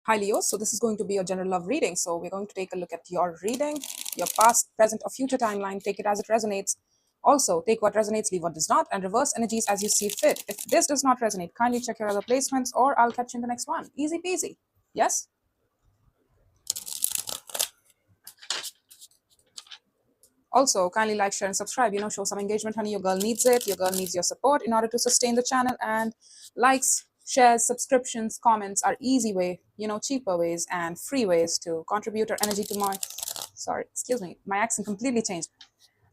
Hi Leo, so this is going to be a general love reading. So we're going to take a look at your reading, your past, present, or future timeline. Take it as it resonates. Also, take what resonates, leave what does not, and reverse energies as you see fit. If this does not resonate, kindly check your other placements, or I'll catch you in the next one. Easy peasy. Yes? Also, kindly like, share, and subscribe. Show some engagement, honey. Your girl needs it. Your girl needs your support in order to sustain the channel. And likes, shares, subscriptions, comments are easy way, cheaper ways and free ways to contribute your energy to my, sorry, excuse me, my accent completely changed.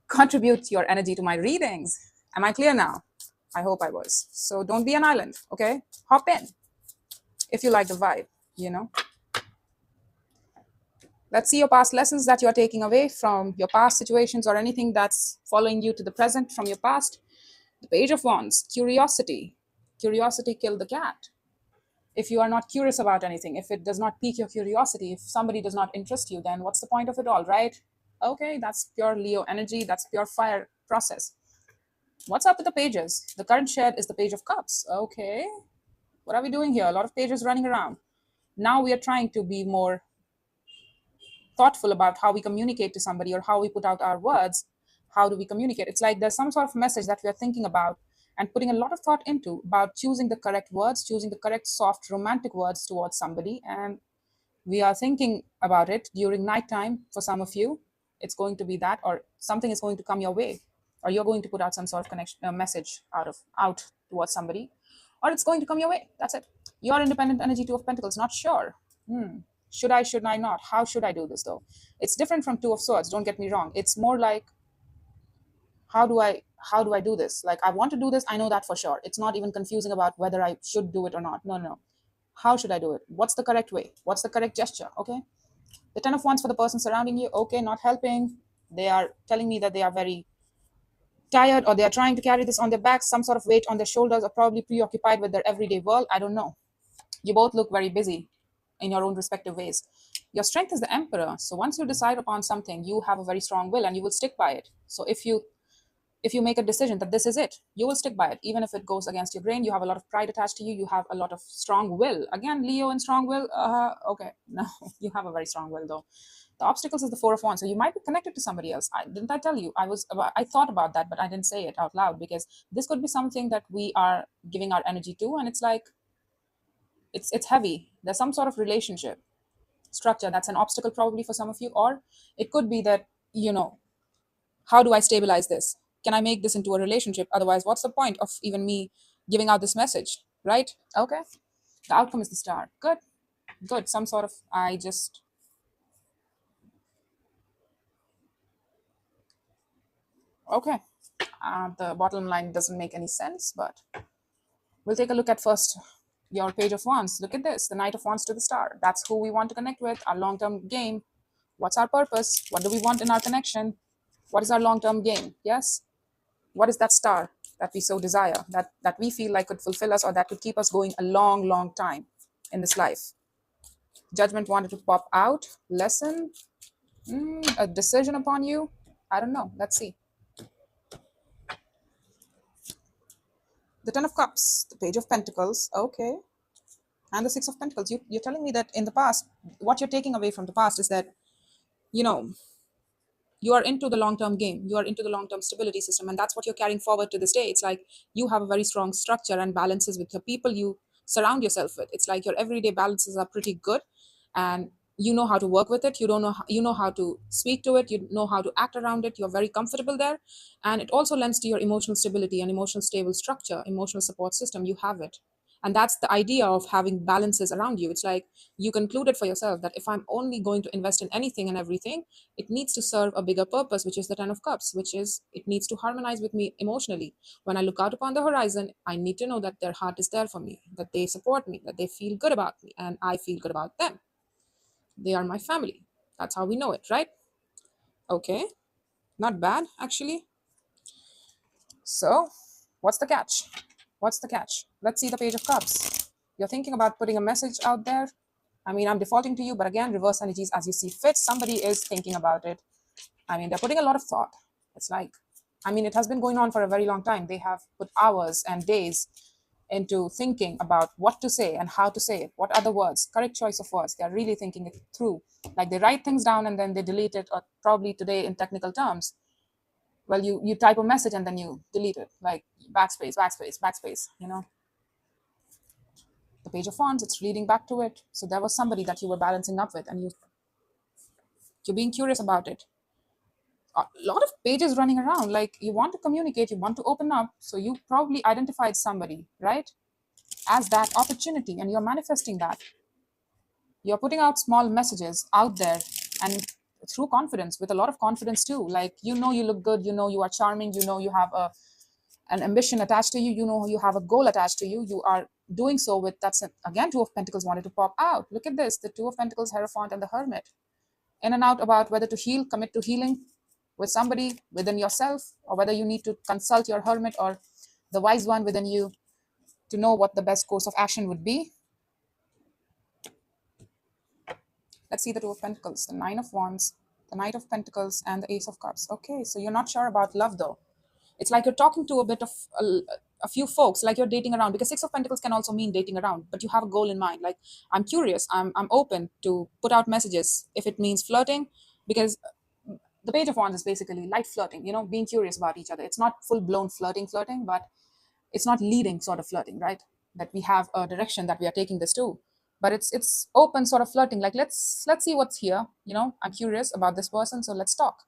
Contribute your energy to my readings. Am I clear now? I hope I was. So don't be an island, okay? Hop in if you like the vibe. Let's see your past lessons that you're taking away from your past situations or anything that's following you to the present from your past. The Page of Wands, curiosity. Curiosity killed the cat. If you are not curious about anything, if it does not pique your curiosity, if somebody does not interest you, then what's the point of it all, right? Okay, that's pure Leo energy. That's pure fire process. What's up with the pages? The current shed is the Page of Cups. Okay, what are we doing here? A lot of pages running around. Now we are trying to be more thoughtful about how we communicate to somebody or how we put out our words. How do we communicate? It's like there's some sort of message that we are thinking about and putting a lot of thought into about choosing the correct words, choosing the correct soft romantic words towards somebody. And we are thinking about it during nighttime. For some of you, it's going to be that, or something is going to come your way, or you're going to put out some sort of connection message out towards somebody, or it's going to come your way. That's it. Your independent energy, Two of Pentacles. Not sure. Should I not? How should I do this though? It's different from Two of Swords, don't get me wrong. It's more like, how do I do this? Like, I want to do this, I know that for sure. It's not even confusing about whether I should do it or not. No, no, no. How should I do it? What's the correct way? What's the correct gesture? Okay. The Ten of Wands for the person surrounding you. Okay, not helping. They are telling me that they are very tired, or they are trying to carry this on their backs, some sort of weight on their shoulders, or probably preoccupied with their everyday world. I don't know. You both look very busy in your own respective ways. Your strength is the Emperor. So once you decide upon something, you have a very strong will and you will stick by it. So if you make a decision that this is it, you will stick by it, even if it goes against your grain. You have a lot of pride attached to you. You have a lot of strong will. Again, Leo and strong will. Okay, no, you have a very strong will though. The obstacles is the Four of Wands. So you might be connected to somebody else. Didn't I tell you? I thought about that, but I didn't say it out loud, because this could be something that we are giving our energy to, and it's like it's heavy. There's some sort of relationship structure that's an obstacle probably for some of you, or it could be that, how do I stabilize this? Can I make this into a relationship? Otherwise, what's the point of even me giving out this message, right? Okay. The outcome is the Star. Good. Good. Some sort of, okay. The bottom line doesn't make any sense, but we'll take a look at first your Page of Wands. Look at this, the Knight of Wands to the Star. That's who we want to connect with, our long-term game. What's our purpose? What do we want in our connection? What is our long-term game? Yes. What is that star that we so desire, that we feel like could fulfill us, or that could keep us going a long, long time in this life? Judgment wanted to pop out. Lesson, a decision upon you. I don't know. Let's see. The Ten of Cups, the Page of Pentacles. Okay. And the Six of Pentacles. You're telling me that in the past, what you're taking away from the past is that, you know, you are into the long-term game. You are into the long-term stability system. And that's what you're carrying forward to this day. It's like you have a very strong structure and balances with the people you surround yourself with. It's like your everyday balances are pretty good, and you know how to work with it. You know how to speak to it. You know how to act around it. You're very comfortable there. And it also lends to your emotional stability and emotional stable structure, emotional support system. You have it. And that's the idea of having balances around you. It's like you concluded for yourself that if I'm only going to invest in anything and everything, it needs to serve a bigger purpose, which is the Ten of Cups, which is it needs to harmonize with me emotionally. When I look out upon the horizon, I need to know that their heart is there for me, that they support me, that they feel good about me, and I feel good about them. They are my family. That's how we know it, right? Okay, not bad, actually. So, what's the catch? What's the catch? Let's see the Page of Cups. You're thinking about putting a message out there. I mean, I'm defaulting to you, but again, reverse energies as you see fit. Somebody is thinking about it. I mean, they're putting a lot of thought. It's like, I mean, it has been going on for a very long time. They have put hours and days into thinking about what to say and how to say it, what are the words, correct choice of words. They're really thinking it through. Like they write things down and then they delete it, or probably today in technical terms, well, you type a message and then you delete it, like backspace, backspace, backspace, you know. The page of wands, it's reading back to it. So there was somebody that you were balancing up with, and you're being curious about it. A lot of pages running around, like you want to communicate, you want to open up, so you probably identified somebody, right, as that opportunity, and you're manifesting that. You're putting out small messages out there, and through confidence, with a lot of confidence too. Like, you know, you look good, you know, you are charming, you know, you have an ambition attached to you, you know, you have a goal attached to you. You are doing so with, that's it. Again, Two of Pentacles wanted to pop out. Look at this, the Two of Pentacles, Hierophant, and the Hermit. In and out about whether to heal, commit to healing with somebody within yourself, or whether you need to consult your hermit or the wise one within you to know what the best course of action would be. Let's see the Two of Pentacles, the Nine of Wands, the Knight of Pentacles, and the Ace of Cups. Okay, so you're not sure about love though. It's like you're talking to a bit of a few folks, like you're dating around, because Six of Pentacles can also mean dating around, but you have a goal in mind. Like, I'm curious, I'm open to put out messages if it means flirting, because the Page of Wands is basically light flirting, you know, being curious about each other. It's not full-blown flirting, but it's not leading sort of flirting, right? That we have a direction that we are taking this to, but it's open sort of flirting. Like, let's see what's here. You know, I'm curious about this person, so let's talk.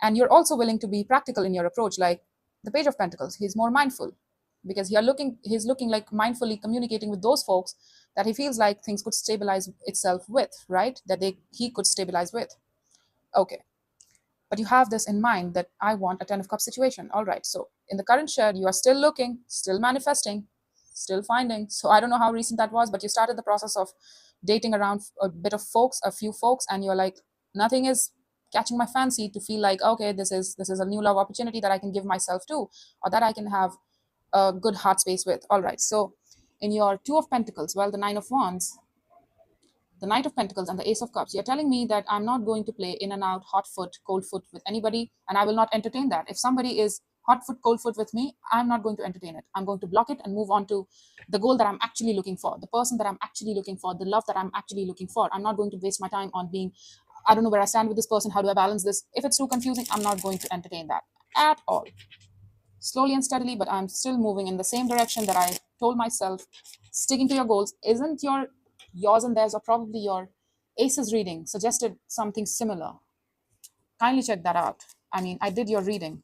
And you're also willing to be practical in your approach. Like the Page of Pentacles, he's more mindful, because he's looking like mindfully communicating with those folks that he feels like things could stabilize itself with, right? That he could stabilize with. Okay. But you have this in mind that I want a 10 of Cups situation. All right. So in the current share, you are still looking, still manifesting, still finding. So I don't know how recent that was, but you started the process of dating around a bit of folks, a few folks, and you're like, nothing is catching my fancy to feel like, okay, this is a new love opportunity that I can give myself to, or that I can have a good heart space with. All right. So in your Two of Pentacles, well, the Nine of Wands, the Knight of Pentacles, and the Ace of Cups, you're telling me that I'm not going to play in and out, hot foot, cold foot with anybody, and I will not entertain that. If somebody is hot foot, cold foot with me, I'm not going to entertain it. I'm going to block it and move on to the goal that I'm actually looking for, the person that I'm actually looking for, the love that I'm actually looking for. I'm not going to waste my time on being, I don't know where I stand with this person, how do I balance this? If it's too confusing, I'm not going to entertain that at all. Slowly and steadily, but I'm still moving in the same direction that I told myself. Sticking to your goals isn't yours and theirs, or probably your Aces reading suggested something similar. Kindly check that out. I mean, I did your reading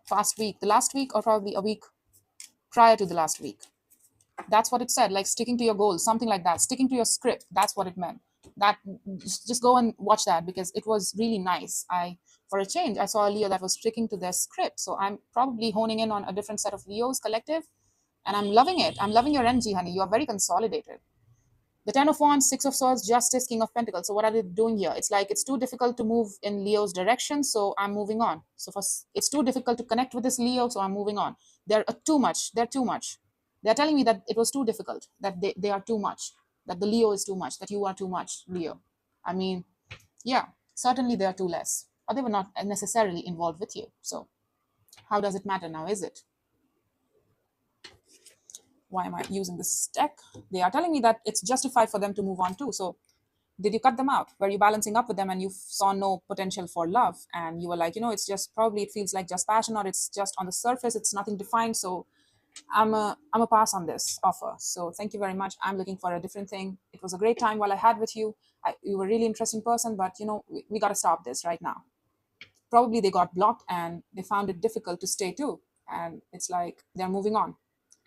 past week, the last week, or probably a week prior to the last week. That's what it said, like sticking to your goals, something like that, sticking to your script. That's what it meant. That, just go and watch that, because it was really nice. For a change, I saw a Leo that was sticking to their script. So I'm probably honing in on a different set of Leos collective, and I'm loving it. I'm loving your energy, honey. You are very consolidated. The Ten of Wands, Six of Swords, Justice, King of Pentacles. So what are they doing here? It's like it's too difficult to move in Leo's direction, so I'm moving on. So it's too difficult to connect with this Leo, so I'm moving on. They're too much. They're too much. They're telling me that it was too difficult, that they are too much, that the Leo is too much, that you are too much, Leo. I mean, yeah, certainly they are too less, or they were not necessarily involved with you. So how does it matter now, is it? Why am I using this deck? They are telling me that it's justified for them to move on too. So did you cut them out? Were you balancing up with them and you saw no potential for love? And you were like, you know, it's just probably, it feels like just passion, or it's just on the surface, it's nothing defined. So I'm a pass on this offer. So thank you very much. I'm looking for a different thing. It was a great time while I had with you. You were a really interesting person, but you know, we got to stop this right now. Probably they got blocked and they found it difficult to stay too. And it's like they're moving on.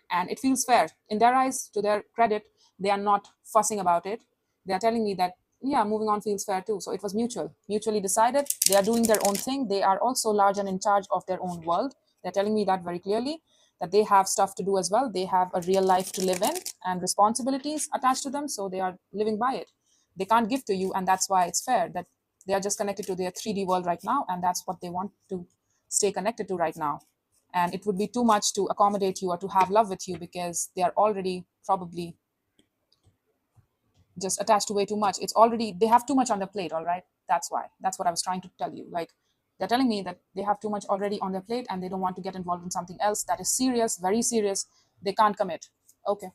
And it feels fair. In their eyes, to their credit, they are not fussing about it. They are telling me that, yeah, moving on feels fair too. So it was mutually decided. They are doing their own thing. They are also large and in charge of their own world. They're telling me that very clearly, that they have stuff to do as well. They have a real life to live in and responsibilities attached to them. So they are living by it. They can't give to you. And that's why it's fair that they are just connected to their 3D world right now. And that's what they want to stay connected to right now. And it would be too much to accommodate you or to have love with you, because they are already probably just attached to way too much. They have too much on their plate. All right. That's why. That's what I was trying to tell you. Like, they're telling me that they have too much already on their plate and they don't want to get involved in something else that is serious, very serious, They can't commit. Okay.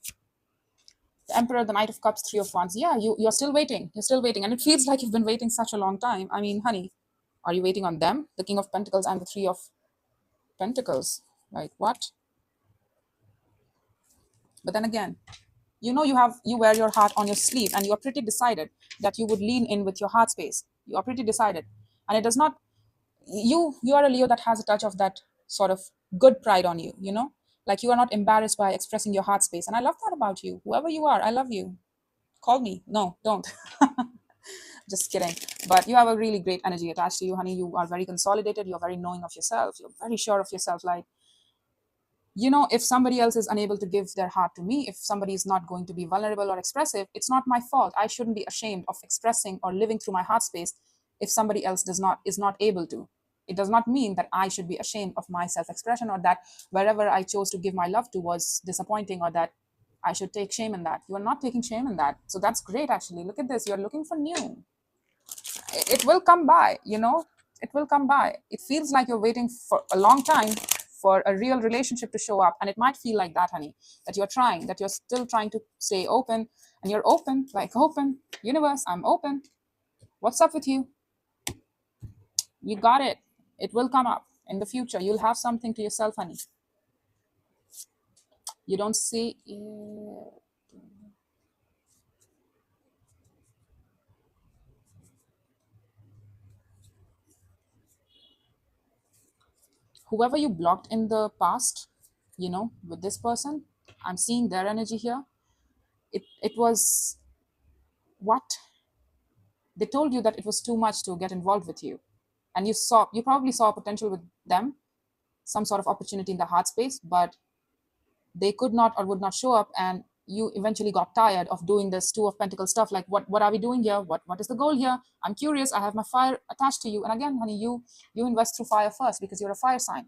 The Emperor, the Knight of Cups, Three of Wands. Yeah, you're still waiting. You're still waiting. And it feels like you've been waiting such a long time. I mean, honey, are you waiting on them? The King of Pentacles and the Three of Pentacles. Like, what? But then again, you wear your heart on your sleeve, and you're pretty decided that you would lean in with your heart space. You are pretty decided. And it does not, you are a Leo that has a touch of that sort of good pride on you, like you are not embarrassed by expressing your heart space. And I love that about you. Whoever you are, I love you. Call me. No, don't. Just kidding. But you have a really great energy attached to you, honey. You are very consolidated. You're very knowing of yourself. You're very sure of yourself. Like, if somebody else is unable to give their heart to me, if somebody is not going to be vulnerable or expressive, it's not my fault. I shouldn't be ashamed of expressing or living through my heart space if somebody else is not able to. It does not mean that I should be ashamed of my self-expression, or that wherever I chose to give my love to was disappointing, or that I should take shame in that. You are not taking shame in that. So that's great, actually. Look at this. You're looking for new. It will come by, it will come by. It feels like you're waiting for a long time for a real relationship to show up. And it might feel like that, honey, that you're still trying to stay open, and you're open, like open. Universe, I'm open. What's up with you? You got it. It will come up in the future. You'll have something to yourself, honey. You don't see it. Whoever you blocked in the past, with this person, I'm seeing their energy here. It was what? They told you that it was too much to get involved with you. And you probably saw potential with them, some sort of opportunity in the heart space, but they could not or would not show up. And you eventually got tired of doing this Two of Pentacles stuff. Like, what are we doing here? What is the goal here? I'm curious. I have my fire attached to you. And again, honey, you invest through fire first because you're a fire sign.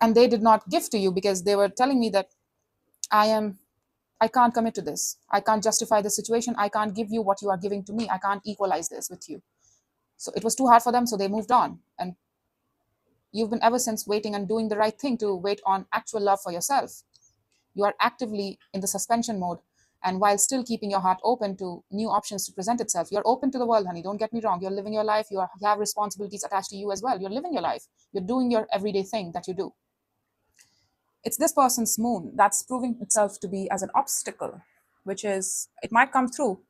And they did not give to you because they were telling me that I can't commit to this. I can't justify the situation. I can't give you what you are giving to me. I can't equalize this with you. So it was too hard for them. So they moved on. And you've been ever since waiting and doing the right thing to wait on actual love for yourself. You are actively in the suspension mode. And while still keeping your heart open to new options to present itself, you're open to the world, honey. Don't get me wrong. You're living your life. You have responsibilities attached to you as well. You're living your life. You're doing your everyday thing that you do. It's this person's moon that's proving itself to be as an obstacle, which is, it might come through,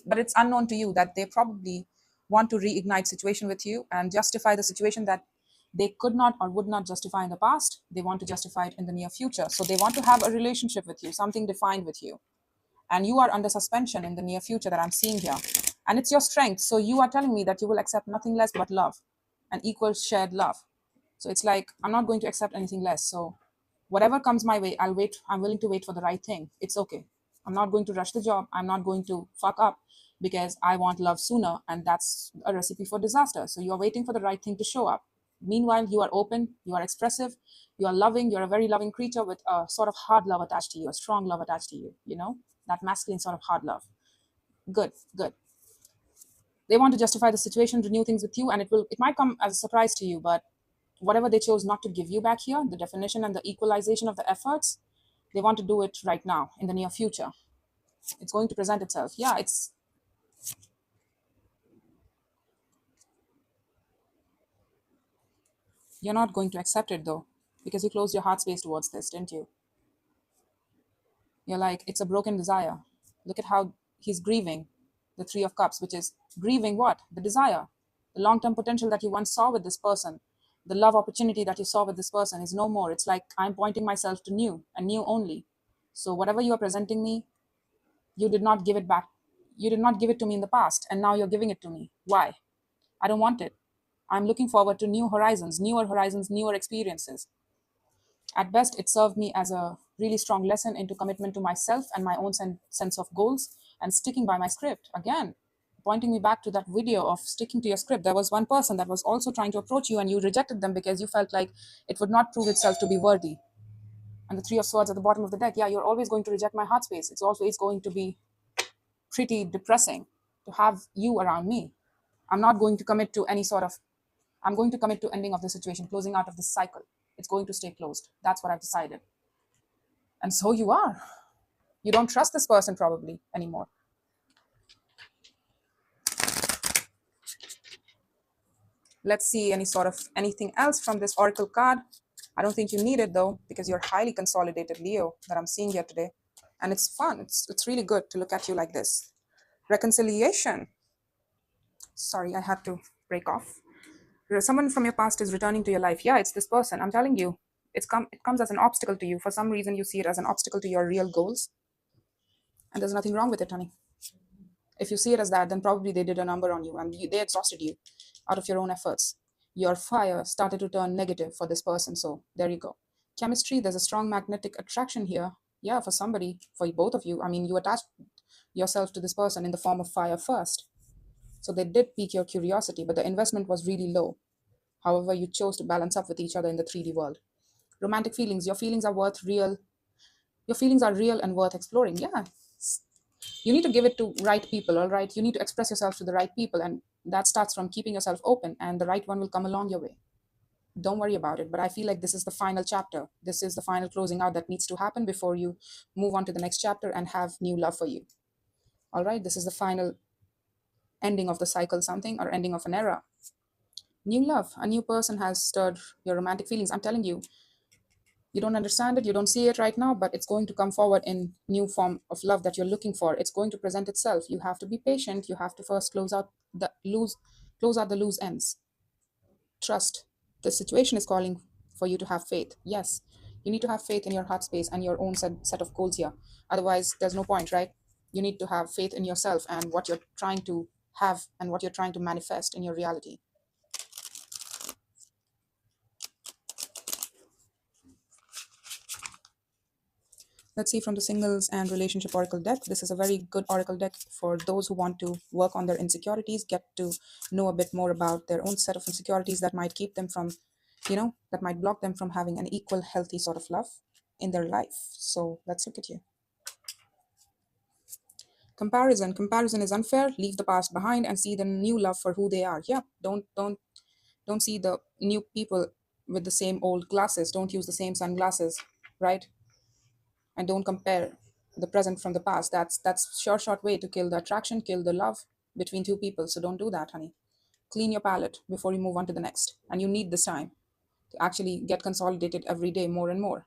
but it's unknown to you that they probably want to reignite situation with you and justify the situation that they could not or would not justify in the past. They want to justify it in the near future. So they want to have a relationship with you, something defined with you. And you are under suspension in the near future that I'm seeing here. And it's your strength. So you are telling me that you will accept nothing less but love and equal shared love. So it's like, I'm not going to accept anything less. So whatever comes my way, I'll wait. I'm willing to wait for the right thing. It's okay. I'm not going to rush the job. I'm not going to fuck up because I want love sooner. And that's a recipe for disaster. So you're waiting for the right thing to show up. Meanwhile, you are open, you are expressive, you are loving, you're a very loving creature with a sort of hard love attached to you, a strong love attached to you, that masculine sort of hard love. Good, good. They want to justify the situation, renew things with you, and it might come as a surprise to you, but whatever they chose not to give you back here, the definition and the equalization of the efforts, they want to do it right now in the near future. It's going to present itself. Yeah, you're not going to accept it though, because you closed your heart space towards this, didn't you? You're like, it's a broken desire. Look at how he's grieving the Three of Cups, which is grieving what? The desire. The long-term potential that you once saw with this person, the love opportunity that you saw with this person is no more. It's like, I'm pointing myself to new and new only. So whatever you are presenting me, you did not give it back. You did not give it to me in the past, and now you're giving it to me. Why? I don't want it. I'm looking forward to new horizons, newer experiences. At best, it served me as a really strong lesson into commitment to myself and my own sense of goals and sticking by my script. Again, pointing me back to that video of sticking to your script. There was one person that was also trying to approach you and you rejected them because you felt like it would not prove itself to be worthy. And the Three of Swords at the bottom of the deck. Yeah, you're always going to reject my heart space. It's always going to be pretty depressing to have you around me. I'm not going to commit to any sort of, I'm going to commit to ending of the situation, closing out of this cycle. It's going to stay closed. That's what I've decided. And so you are. You don't trust this person probably anymore. Let's see anything else from this oracle card. I don't think you need it though, because you're highly consolidated Leo that I'm seeing here today. And it's fun. It's really good to look at you like this. Reconciliation. Sorry, I had to break off. Someone from your past is returning to your life. Yeah, it's this person. I'm telling you, it comes as an obstacle to you. For some reason, you see it as an obstacle to your real goals. And there's nothing wrong with it, honey. If you see it as that, then probably they did a number on you and they exhausted you out of your own efforts. Your fire started to turn negative for this person. So there you go. Chemistry, there's a strong magnetic attraction here. Yeah, for somebody, for both of you. I mean, you attached yourself to this person in the form of fire first. So they did pique your curiosity, but the investment was really low. However, you chose to balance up with each other in the 3D world. Romantic feelings, your feelings are real and worth exploring. Yeah. You need to give it to right people, all right? You need to express yourself to the right people, and that starts from keeping yourself open, and the right one will come along your way. Don't worry about it. But I feel like this is the final chapter. This is the final closing out that needs to happen before you move on to the next chapter and have new love for you. All right, this is the final ending of the cycle, something, or ending of an era. New love, a new person has stirred your romantic feelings. I'm telling you, you don't understand it, you don't see it right now, but it's going to come forward in new form of love that you're looking for. It's going to present itself. You have to be patient. You have to first close out the loose ends. Trust. The situation is calling for you to have faith. Yes, you need to have faith in your heart space and your own set of goals here. Otherwise, there's no point, right? You need to have faith in yourself and what you're trying to have and what you're trying to manifest in your reality. Let's see from the singles and relationship oracle deck. This is a very good oracle deck for those who want to work on their insecurities, get to know a bit more about their own set of insecurities that might keep them from, that might block them from having an equal, healthy sort of love in their life. So let's look at you. Comparison is unfair. Leave the past behind and see the new love for who they are. Yeah, don't see the new people with the same old glasses. Don't use the same sunglasses, right? And don't compare the present from the past. That's short way to kill the attraction, kill the love between two people. So don't do that, honey. Clean your palette before you move on to the next. And you need this time to actually get consolidated every day more and more.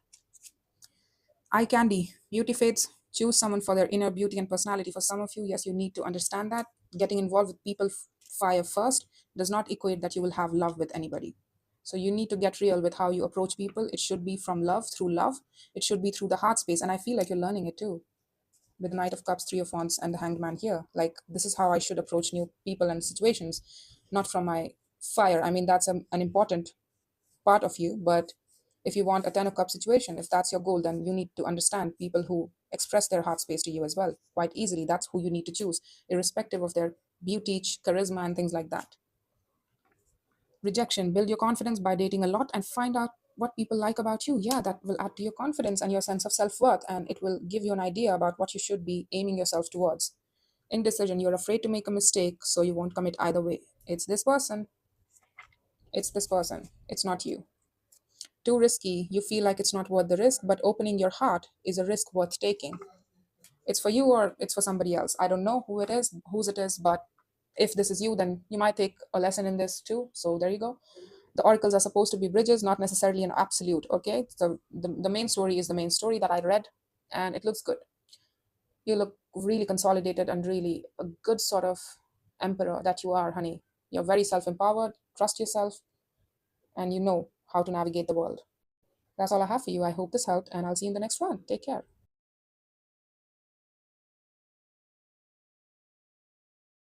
Eye candy, beauty fades. Choose someone for their inner beauty and personality. For some of you, yes, you need to understand that getting involved with people fire first does not equate that you will have love with anybody. So you need to get real with how you approach people. It should be from love, through love. It should be through the heart space. And I feel like you're learning it too. With the Knight of Cups, Three of Wands, and the Hanged Man here. Like, this is how I should approach new people and situations, not from my fire. I mean, that's an important part of you, but if you want a 10 of Cups situation, if that's your goal, then you need to understand people who express their heart space to you as well quite easily. That's who you need to choose, irrespective of their beauty, charisma, and things like that. Rejection, build your confidence by dating a lot and find out what people like about you. Yeah, that will add to your confidence and your sense of self-worth, and it will give you an idea about what you should be aiming yourself towards. Indecision, you're afraid to make a mistake, so you won't commit either way. It's this person. It's this person. It's not you. Too risky, you feel like it's not worth the risk, but opening your heart is a risk worth taking. It's for you or it's for somebody else. I don't know whose it is, but if this is you, then you might take a lesson in this too. So there you go. The oracles are supposed to be bridges, not necessarily an absolute, okay? So the main story is the main story that I read, and it looks good. You look really consolidated and really a good sort of emperor that you are, honey. You're very self-empowered, trust yourself, and you know how to navigate the world. That's all I have for you. I hope this helped, and I'll see you in the next one. Take care.